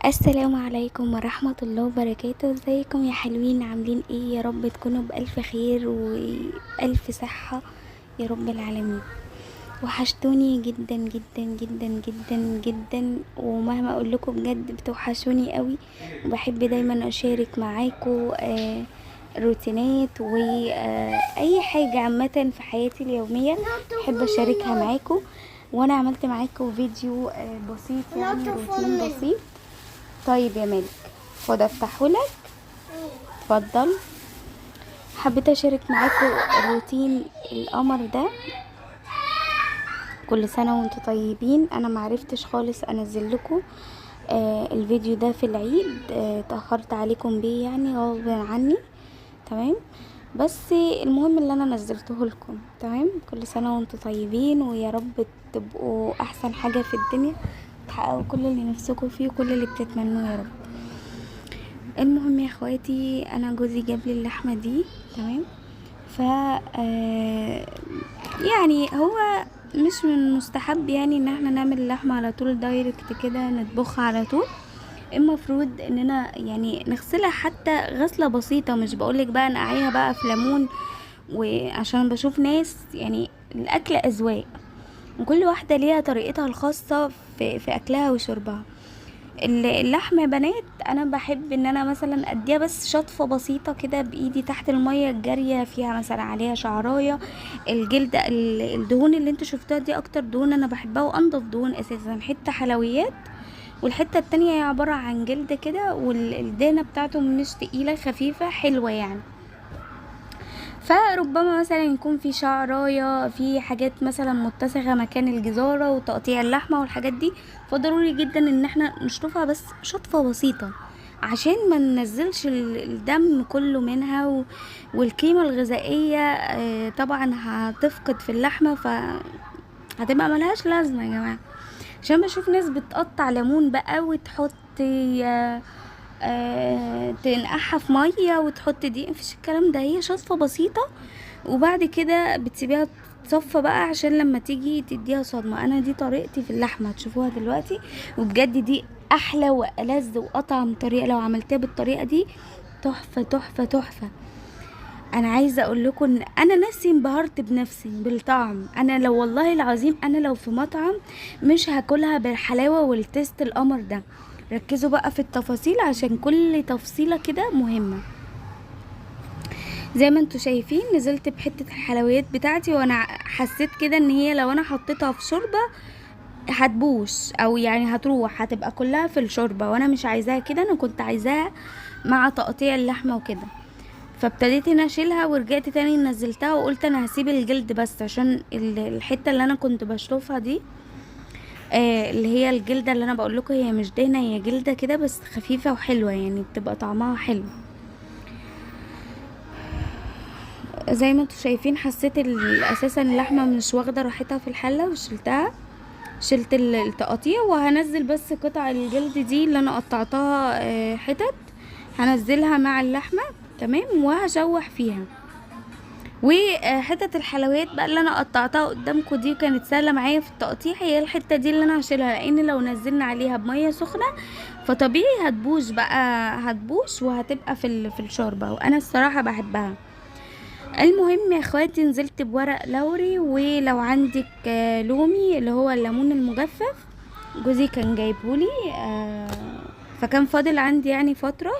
السلام عليكم ورحمة الله وبركاته. ازيكم يا حلوين؟ عاملين ايه؟ يا رب تكونوا بألف خير وألف صحة يا رب العالمين. وحشتوني جدا جدا جدا جدا جدا، ومهما اقول لكم بجد بتوحشوني قوي. وبحب دايما اشارك معاكم روتينات واي حاجة عامة في حياتي اليومية بحب اشاركها معاكم. وانا عملت معاكم فيديو بسيط، يعني روتين بسيط. طيب يا مالك، خد افتحهولك، اتفضل. حبيت اشارك معاكم روتين القمر ده. كل سنه وانتم طيبين. انا معرفتش خالص انزل لكم الفيديو ده في العيد، اتاخرت عليكم بيه يعني غصب عني. تمام، بس المهم اللي انا نزلته لكم. تمام، كل سنه وانتم طيبين، ويا رب تبقوا احسن حاجه في الدنيا، تحققوا كل اللي نفسكم فيه وكل اللي بتتمنوه يا رب. المهم يا اخواتي، انا جوزي جاب لي اللحمه دي. تمام، ف يعني هو مش من مستحب يعني ان احنا نعمل اللحمه على طول دايركت كده نطبخها على طول. المفروض اننا يعني نغسلها حتى غسله بسيطه، مش بقولك بقى نقعيها بقى في ليمون، وعشان بشوف ناس يعني الاكل اذواق، وكل واحده ليها طريقتها الخاصه في اكلها وشربها. اللحمه يا بنات، انا بحب ان انا مثلا اديها بس شطفه بسيطه كده بايدي تحت الميه الجاريه فيها، مثلا عليها شعرايه. الجلد الدهون اللي انتوا شفتوها دي اكتر دهون انا بحبها، وانضف دهون اساسا. حته حلويات، والحته التانية هي عباره عن جلد كده، والدهنه بتاعته مش تقيله، خفيفه حلوه يعني. فربما مثلا يكون في شعرايه، في حاجات مثلا متسخه مكان الجزاره وتقطيع اللحمه والحاجات دي، فضروري جدا ان احنا نشطفها بس شطفه بسيطه، عشان ما ننزلش الدم كله منها والقيمه الغذائيه طبعا هتفقد في اللحمه، هتبقى ملهاش لازمه يا جماعه. عشان بشوف ناس بتقطع ليمون بقى وتحط تنقعها في ميه وتحط دي، مفيش الكلام ده. هي شطفه بسيطه، وبعد كده بتسيبيها تصفى بقى عشان لما تيجي تديها صدمه. انا دي طريقتي في اللحمه، هتشوفوها دلوقتي، وبجد دي احلى والذ واطعم طريقه لو عملتها بالطريقه دي. تحفه تحفه تحفه. انا عايزه اقول لكم ان انا نفسي انبهرت بنفسي بالطعم. انا لو والله العظيم انا لو في مطعم مش هاكلها بالحلاوه والتست القمر ده. ركزوا بقى في التفاصيل عشان كل تفصيله كده مهمه. زي ما انتوا شايفين نزلت بحته الحلويات بتاعتي، وانا حسيت كده ان هي لو انا حطيتها في شوربه هتبوش، او يعني هتروح هتبقى كلها في الشوربه، وانا مش عايزاها كده. انا كنت عايزاها مع تقطيع اللحمه وكده. فابتديت ان اشيلها ورجعت تاني نزلتها، وقلت انا هسيب الجلد بس عشان الحته اللي انا كنت بشطفها دي، اللي هي الجلده اللي انا بقول لكم هي مش دهنه، هي جلده كده بس خفيفه وحلوه، يعني بتبقى طعمها حلو. زي ما انتوا شايفين حسيت اساسا اللحمه مش واخده راحتها في الحله، وشلتها. شلت التقطيع، وهنزل بس قطع الجلد دي اللي انا قطعتها حتت، هنزلها مع اللحمه. تمام، وهشوح فيها. وحتة الحلويات بقى اللي انا قطعتها قدامكم دي كانت سهله معايا في التقطيع، هي الحته دي اللي انا هشيلها، لان لو نزلنا عليها بميه سخنه فطبيعي هتبوش بقى، هتبوش وهتبقى في الشوربه، وانا الصراحه بحبها. المهم يا اخواتي، نزلت بورق لوري، ولو عندك لومي اللي هو الليمون المجفف، جوزي كان جايبهولي فكان فاضل عندي يعني فتره.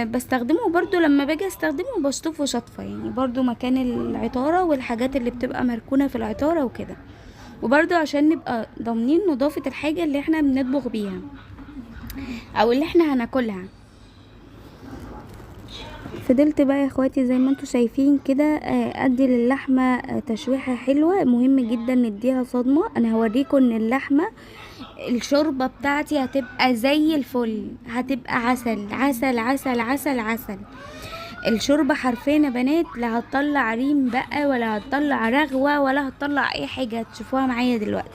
بستخدمه برضو لما باجي استخدمه بشطفه شطفة، يعني برضو مكان العطارة والحاجات اللي بتبقى مركونة في العطارة وكده، وبرضو عشان نبقى ضامنين نظافة الحاجة اللي احنا بنطبخ بيها او اللي احنا هناكلها. فضلت بقى يا اخواتي زي ما انتوا شايفين كده ادي للحمة تشويحة حلوة. مهم جدا نديها صدمة. انا هوريكم ان اللحمة الشوربة بتاعتي هتبقى زي الفل، هتبقى عسل عسل عسل عسل عسل. الشوربة حرفيا يا بنات لا هتطلع ريم بقى، ولا هتطلع رغوة، ولا هتطلع اي حاجة هتشوفوها معايا دلوقتي.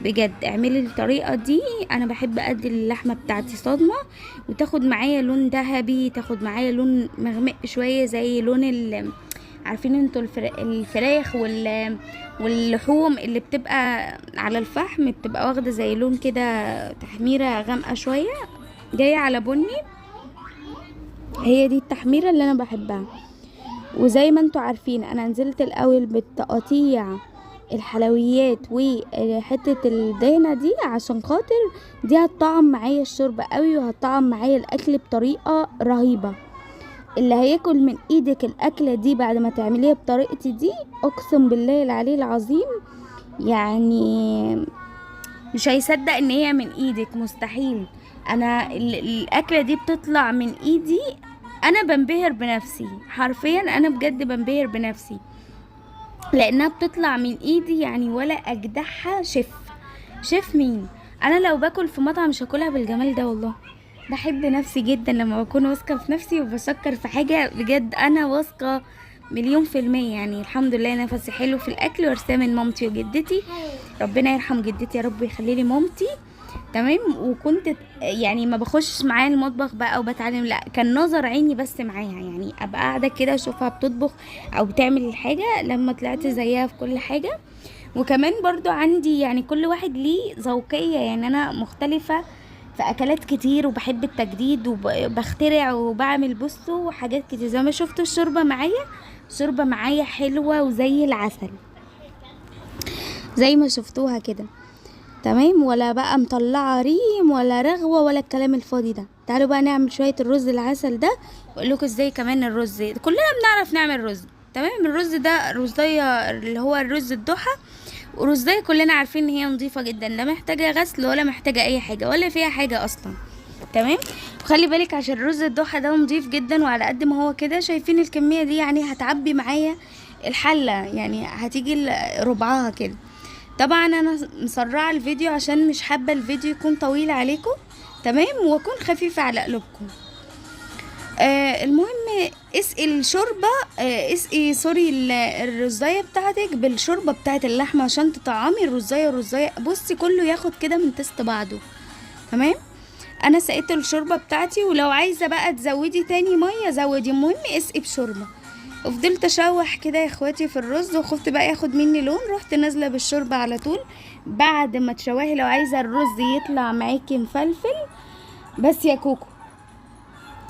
بجد اعملي الطريقة دي. انا بحب ادي اللحمة بتاعتي صدمة، وتاخد معايا لون ذهبي، تاخد معايا لون مغمق شوية زي لون عارفين انتوا الفراخ واللحوم اللي بتبقى على الفحم بتبقى واخده زي لون كده، تحميره غامقه شويه جايه على بني. هي دي التحميره اللي انا بحبها. وزي ما انتوا عارفين انا نزلت الاول بالتقطيع الحلويات وحته الدهنه دي عشان خاطر دي هتطعم معايا الشوربه قوي وهتطعم معايا الاكل بطريقه رهيبه. اللي هياكل من ايدك الاكله دي بعد ما تعمليها بطريقتي دي اقسم بالله العلي العظيم يعني مش هيصدق ان هي من ايدك، مستحيل. انا الاكله دي بتطلع من ايدي انا بنبهر بنفسي، حرفيا انا بجد بنبهر بنفسي لانها بتطلع من ايدي يعني. ولا اجدعها شيف مين؟ انا لو باكل في مطعم مش هاكلها بالجمال ده والله. بحب نفسي جدا لما بكون واثقه في نفسي وبشكر في حاجه بجد انا واثقه 1000000%. يعني الحمد لله نفسي حلو في الاكل ورثاه من مامتي وجدتي، ربنا يرحم جدتي يا رب ويخلي لي مامتي. تمام. وكنت يعني ما بخش معاها المطبخ بقى او بتعلم، لا كان نظر عيني بس معاها، يعني ابقى قاعده كده اشوفها بتطبخ او بتعمل الحاجه لما طلعت زيها في كل حاجه. وكمان برضو عندي يعني كل واحد ليه ذوقيه، يعني انا مختلفه في اكلات كتير وبحب التجديد وبخترع وبعمل بصوا حاجات كتير. زي ما شفتوا الشوربه معايا حلوه وزي العسل زي ما شفتوها كده. تمام. ولا بقى مطلعه ريم ولا رغوه ولا الكلام الفاضي ده. تعالوا بقى نعمل شويه الرز العسل ده واقول لكم ازاي. كمان الرز كلنا بنعرف نعمل رز. تمام. الرز ده رزايه اللي هو الرز الضحى، ورزايه كلنا عارفين ان هي نظيفه جدا، لا محتاجه غسل ولا محتاجه اي حاجه ولا فيها حاجه اصلا. تمام. وخلي بالك عشان الرز الضحى ده نظيف جدا، وعلى قد ما هو كده شايفين الكميه دي يعني هتعبي معايا الحله، يعني هتيجي ربعها كده. طبعا انا مسرعه الفيديو عشان مش حابه الفيديو يكون طويل عليكم. تمام. واكون خفيفه على قلوبكم. المهم اسقي الشوربه، اسقي سوري الرزايه بتاعتك بالشوربه بتاعت اللحمه عشان تطعمي الرزايه. بصي كله ياخد كده من تست بعضه. تمام. انا سقيت الشوربه بتاعتي، ولو عايزه بقى تزودي تاني ميه زودي، المهم اسقي بشوربه. وفضلت اشوح كده يا اخواتي في الرز وخفت بقى ياخد مني لون، رحت نازله بالشوربه على طول. بعد ما تشوحي لو عايزه الرز يطلع معاكي مفلفل بس يا كوكو،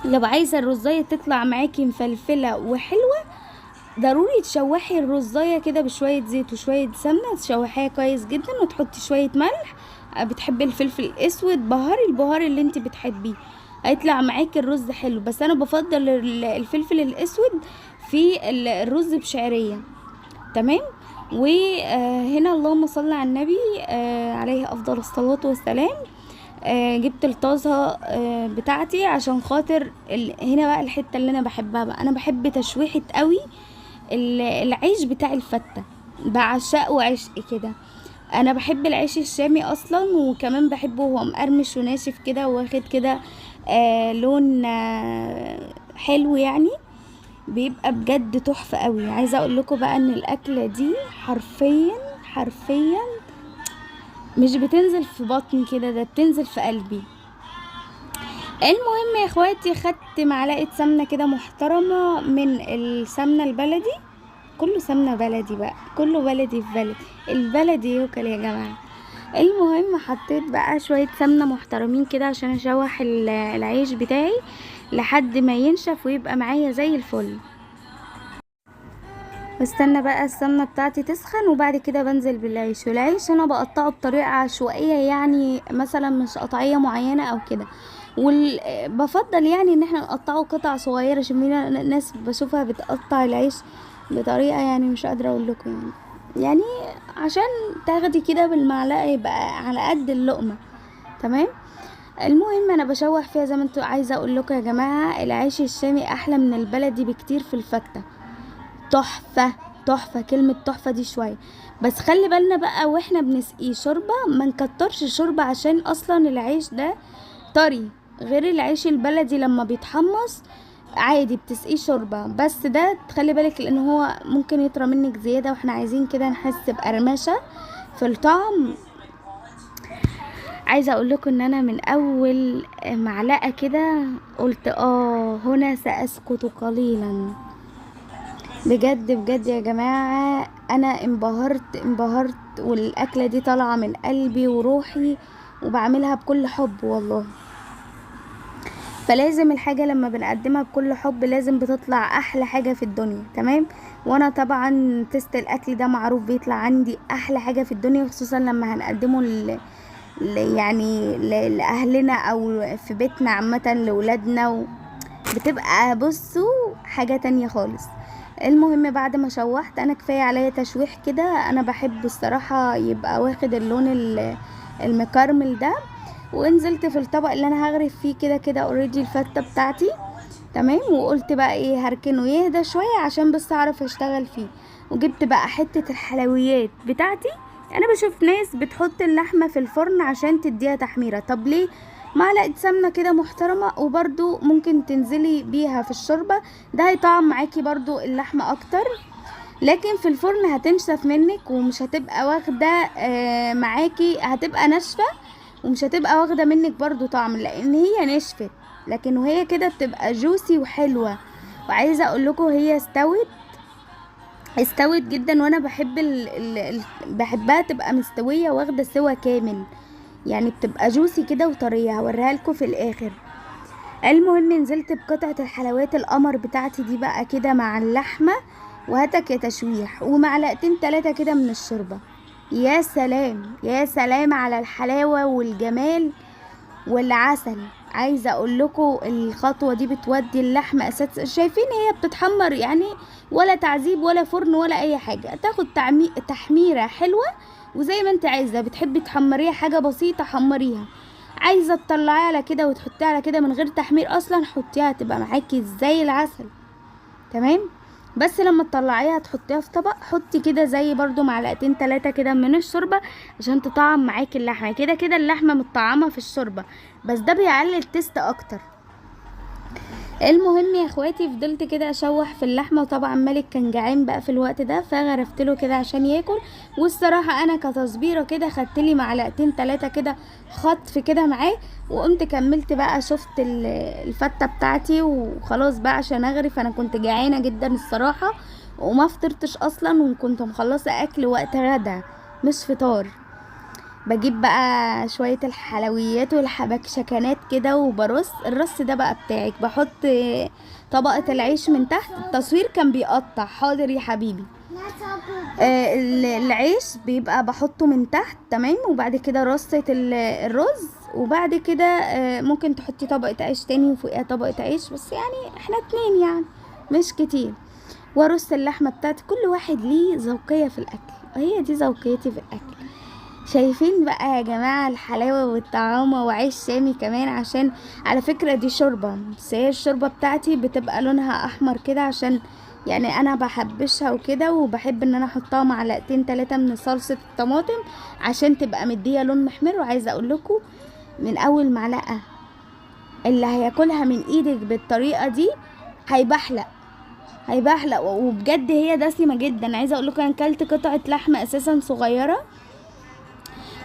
لو عايزه الرزايه تطلع معاكي مفلفله وحلوه ضروري تشوحي الرزايه كده بشويه زيت وشويه سمنه، تشوحيها كويس جدا وتحطي شويه ملح. بتحبي الفلفل الاسود بهاري البهار اللي انت بتحبيه هيطلع معاكي الرز حلو. بس انا بفضل الفلفل الاسود في الرز بشعريه. تمام. وهنا اللهم صل على النبي عليه افضل الصلاه والسلام. جبت الطاسه بتاعتي عشان خاطر هنا بقى الحته اللي انا بحبها بقى، انا بحب تشويحه قوي العيش بتاع الفته، بعشقه عشق كده. انا بحب العيش الشامي اصلا، وكمان بحبه وهو مقرمش وناشف كده واخد كده لون حلو، يعني بيبقى بجد تحفه قوي. عايزه اقول لكم بقى ان الاكله دي حرفيا مش بتنزل في بطني كده، ده بتنزل في قلبي. المهم يا اخواتي خدت معلقه سمنه كده محترمه من السمنه البلدي، كله سمنه بلدي بقى، كله بلدي في بلدي، البلدي يوكل يا جماعه. المهم حطيت بقى شويه سمنه محترمين كده عشان اشوح العيش بتاعي لحد ما ينشف ويبقى معايا زي الفل. واستنى بقى السمنه بتاعتي تسخن وبعد كده بنزل بالعيش. والعيش انا بقطعه بطريقه عشوائيه، يعني مثلا مش قطعيه معينه او كده، وبفضل يعني ان احنا نقطعه قطع صغيره عشان ناس بشوفها بتقطع العيش بطريقه يعني مش قادره اقول لكم، يعني عشان تاخدي كده بالمعلقه يبقى على قد اللقمه. تمام. المهم انا بشوح فيها زي ما انتوا. عايزه اقول لكم يا جماعه العيش الشامي احلى من البلدي بكتير في الفته، تحفه. كلمه تحفه دي شويه بس خلي بالنا بقى واحنا بنسقيه شوربه ما نكترش شوربه عشان اصلا العيش ده طري، غير العيش البلدي لما بيتحمص عادي بتسقيه شوربه، بس ده تخلي بالك لان هو ممكن يطرى منك زياده، واحنا عايزين كده نحس بقرمشه في الطعم. عايزه اقول لكم ان انا من اول معلقه كده قلت هنا ساسكت قليلا. بجد بجد يا جماعة، انا انبهرت، والاكلة دي طالعة من قلبي وروحي، وبعملها بكل حب والله. فلازم الحاجة لما بنقدمها بكل حب لازم بتطلع احلى حاجة في الدنيا. تمام. وانا طبعا تست الاكل ده معروف بيطلع عندي احلى حاجة في الدنيا، خصوصا لما هنقدمه يعني لاهلنا او في بيتنا عامة لولادنا بتبقى بصوا حاجة تانية خالص. المهم بعد ما شوحت انا كفاية عليا تشويح كده، انا بحب الصراحة يبقى واخد اللون المكرمل ده. ونزلت في الطبق اللي انا هغرف فيه كده كده اوريدي الفتة بتاعتي. تمام. وقلت بقى ايه، هركنه يهدى شوية عشان بس اعرف اشتغل فيه. وجبت بقى حتة الحلويات بتاعتي. انا بشوف ناس بتحط اللحمة في الفرن عشان تديها تحميرة، طب ليه؟ معلقة سمنة كده محترمة، وبرده ممكن تنزلي بيها في الشوربة، ده هيطعم معاكي برضو اللحمة اكتر. لكن في الفرن هتنشف منك ومش هتبقى واخدة معاكي، هتبقى ناشفة ومش هتبقى واخدة منك برضو طعم، لان هي نشفت. لكن وهي كده بتبقى جوسي وحلوة. وعايزة اقول لكم هي استوت جدا، وانا بحب بحبها تبقى مستوية واخدة سوا كامل، يعني بتبقى جوسي كده وطرية. هوريها لكم في الاخر. المهم نزلت بقطعة الحلويات القمر بتاعتي دي بقى كده مع اللحمة، وهاتك يا تشويح ومعلقتين 3 كده من الشوربة. يا سلام يا سلام على الحلاوة والجمال والعسل. عايزة اقول لكم الخطوة دي بتودي اللحمة اساس. شايفين هي بتتحمر يعني، ولا تعذيب ولا فرن ولا اي حاجة، تاخد تحميرة حلوة. وزي ما انت عايزة، بتحبي تحمريها حاجة بسيطة حمريها، عايزة تطلعيها على كده وتحطيها على كده من غير تحمير اصلا، حطيها تبقى معاكي زي العسل. تمام. بس لما تطلعيها تحطيها في طبق، حطي كده زي برضو معلقتين 3 كده من الشوربة عشان تطعم معاكي اللحمة. كده كده اللحمة متطعمة في الشوربة، بس ده بيعلي التست اكتر. المهم يا اخواتي فضلت كده اشوح في اللحمه، وطبعا مالك كان جعان بقى في الوقت ده فغرفت له كده عشان ياكل. والصراحه انا كتصبيره كده خدت لي معلقتين 3 كده خطف كده معاه، وقمت كملت بقى. شفت الفته بتاعتي وخلاص بقى عشان اغرف. انا كنت جعانه جدا الصراحه، وما فطرتش اصلا، وكنت مخلصه اكل وقت غدا مش فطار. بجيب بقى شوية الحلويات والحبكشكنات كده، وبرص الرص ده بقى بتاعك. بحط طبقة العيش من تحت. التصوير كان بيقطع، حاضر يا حبيبي. العيش بيبقى بحطه من تحت. تمام. وبعد كده رصة الرز، وبعد كده ممكن تحطي طبقة عيش تاني وفوقها طبقة عيش، بس يعني احنا 2 يعني مش كتير. وارص اللحمة بتاعتي. كل واحد ليه ذوقية في الاكل، هي دي ذوقيتي في الاكل. شايفين بقى يا جماعة الحلاوة والطعامة، وعيش شامي كمان. عشان على فكرة دي شوربة، بس هي الشوربة بتاعتي بتبقى لونها احمر كده، عشان يعني انا بحبشها وكده، وبحب ان انا احطها معلقتين 3 من صلصة الطماطم عشان تبقى مدية لون محمر. وعايزة اقول لكم من اول معلقة اللي هياكلها من ايدك بالطريقة دي هيبحلق. وبجد هي دسمة جدا. عايزة اقول لكم انا كلت قطعة لحمة اساسا صغيرة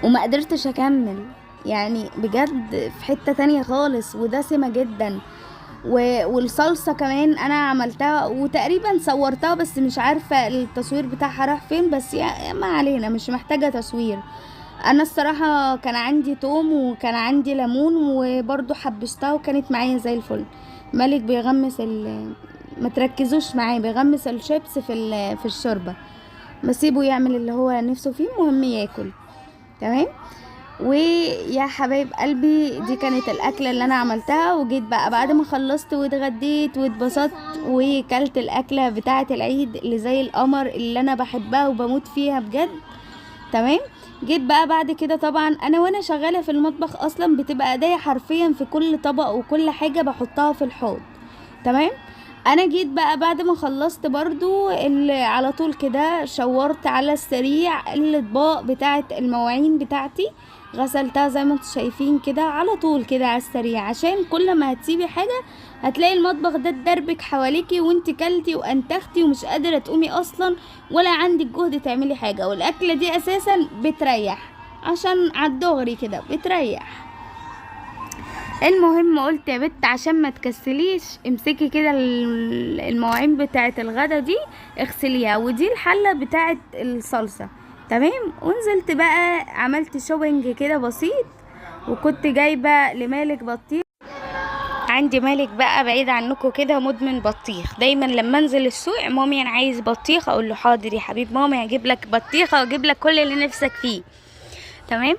وما قدرتش اكمل، يعني بجد في حتة تانية خالص، ودسمة جدا. والصلصة كمان انا عملتها وتقريبا صورتها، بس مش عارفة التصوير بتاعها راح فين، بس يعني ما علينا، مش محتاجة تصوير. انا الصراحة كان عندي توم وكان عندي ليمون، وبرضو حبشتها وكانت معايا زي الفل. مالك بيغمس ما تركزوش معاه، بيغمس الشيبس في الشوربة. بسيبه يعمل اللي هو نفسه فيه، مهم ياكل. تمام. ويا حبايب قلبي دي كانت الاكله اللي انا عملتها. وجيت بقى بعد ما خلصت واتغديت واتبسطت وكلت الاكله بتاعه العيد اللي زي القمر اللي انا بحبها وبموت فيها بجد. تمام. جيت بقى بعد كده، طبعا انا وانا شغاله في المطبخ اصلا بتبقى ايديا حرفيا في كل طبق وكل حاجه بحطها في الحوض. تمام. انا جيت بقى بعد ما خلصت برضو على طول كده شورت على السريع الاطباق بتاعه المواعين بتاعتي، غسلتها زي ما انتم شايفين كده على طول كده على السريع، عشان كل ما هتسيبي حاجه هتلاقي المطبخ ده اتدربك حواليكي وانت كلتي وانتختي ومش قادره تقومي اصلا، ولا عندك جهد تعملي حاجه. والاكله دي اساسا بتريح، عشان عالدغري كده بتريح. المهم قلت يا بت عشان ما تكسليش امسكي كده المواعين بتاعه الغدا دي اغسليها، ودي الحله بتاعه الصلصه. تمام. ونزلت بقى عملت شوبينج كده بسيط، وكنت جايبه لمالك بطيخ. عندي مالك بقى بعيد عنكم كده مدمن بطيخ، دايما لما انزل السوق مامي انا عايز بطيخ، اقول له حاضر يا حبيب مامي هجيب لك بطيخه واجيب لك كل اللي نفسك فيه. تمام.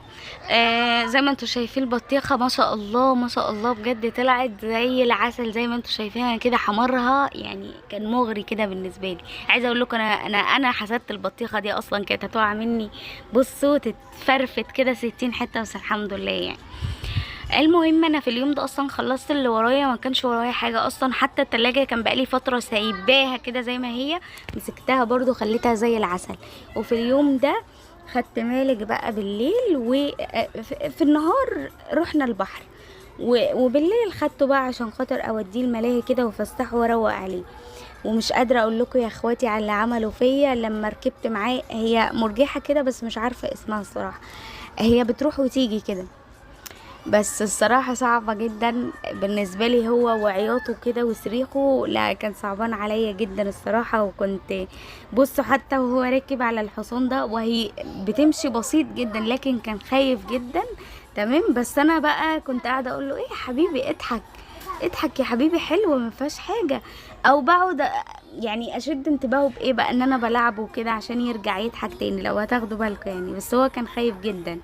زي ما انتوا شايفين البطيخه ما شاء الله ما شاء الله بجد طلعت زي العسل، زي ما انتوا شايفينها كده حمرها يعني كان مغري كده بالنسبه لي. عايزه اقول لكم انا حسدت البطيخه دي، اصلا كانت هتقع مني بصوا تتفرفت كده 60 حته، بس الحمد لله يعني. المهم انا في اليوم ده اصلا خلصت اللي ورايا، ما كانش ورايا حاجه اصلا، حتى التلاجة كان بقالي فتره سايباها كده زي ما هي، مسكتها برضو خليتها زي العسل. وفي اليوم ده خدت مالك بقى بالليل، وفي النهار رحنا البحر، وبالليل خدته بقى عشان خاطر اوديه الملاهي كده وفسحه واروق عليه. ومش قادره اقول لكم يا اخواتي على اللي عملوا فيا لما ركبت معاه. هي مرجحه كده بس مش عارفه اسمها الصراحه، هي بتروح وتيجي كده، بس الصراحة صعبة جدا بالنسبة لي، هو وعياطه كده وصريخه لا كان صعبان عليا جدا الصراحة. وكنت بصوا حتى وهو راكب على الحصان ده وهي بتمشي بسيط جدا لكن كان خايف جدا. تمام. بس انا بقى كنت قاعدة اقول له ايه يا حبيبي اضحك اضحك يا حبيبي حلو ما فيهاش حاجة، او بقعد يعني اشد انتباهه بايه بقى ان انا بلعبه كده عشان يرجع يضحك تاني لو هتاخدوا بالكم يعني. بس هو كان خايف جدا.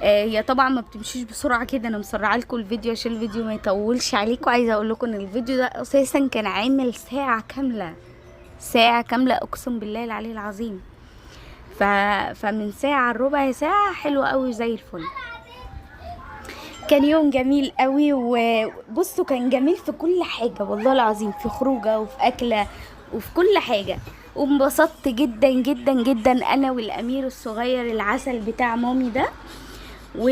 هي طبعا ما بتمشيش بسرعه كده، انا مسرعه لكم الفيديو عشان الفيديو ما يطولش عليكم. عايزه اقول لكم ان الفيديو ده اساسا كان عامل ساعه كامله، ساعه كامله اقسم بالله العلي العظيم. فمن ساعه ربع ساعه حلوه قوي زي الفل. كان يوم جميل قوي، وبصوا كان جميل في كل حاجه والله العظيم، في خروجه وفي اكله وفي كل حاجه. وانبسطت جدا جدا جدا انا والامير الصغير العسل بتاع مامي ده. و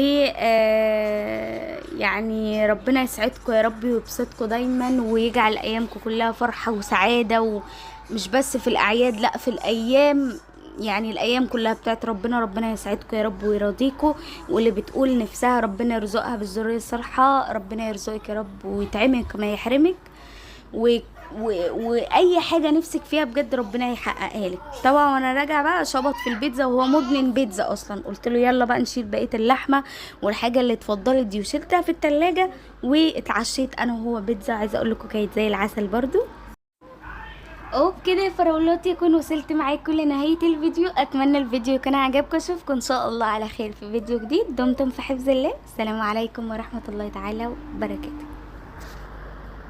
يعني ربنا يسعدكم يا رب ويبسطكم دايما ويجعل ايامكم كلها فرحة وسعادة، ومش بس في الاعياد لا في الايام، يعني الايام كلها بتاعت ربنا. ربنا يسعدكم يا رب ويرضيكم، واللي بتقول نفسها ربنا يرزقها بالذرية الصالحة ربنا يرزقك يا رب ويطعمك ما يحرمك، و واي حاجه نفسك فيها بجد ربنا يحققها لك. طبعا وانا راجعه بقى شبط في البيتزا وهو مدمن بيتزا اصلا، قلت له يلا بقى نشيل بقيه اللحمه والحاجه اللي اتفضلت دي وشلتها في التلاجة، واتعشيت انا وهو بيتزا. عايزه اقول لكم كانت زي العسل برضو. وبكده يا فراولات يكون وصلت معاكم لنهايه الفيديو. اتمنى الفيديو يكون عجبكم، اشوفكم ان شاء الله على خير في فيديو جديد. دمتم في حفظ الله. السلام عليكم ورحمه الله تعالى وبركاته.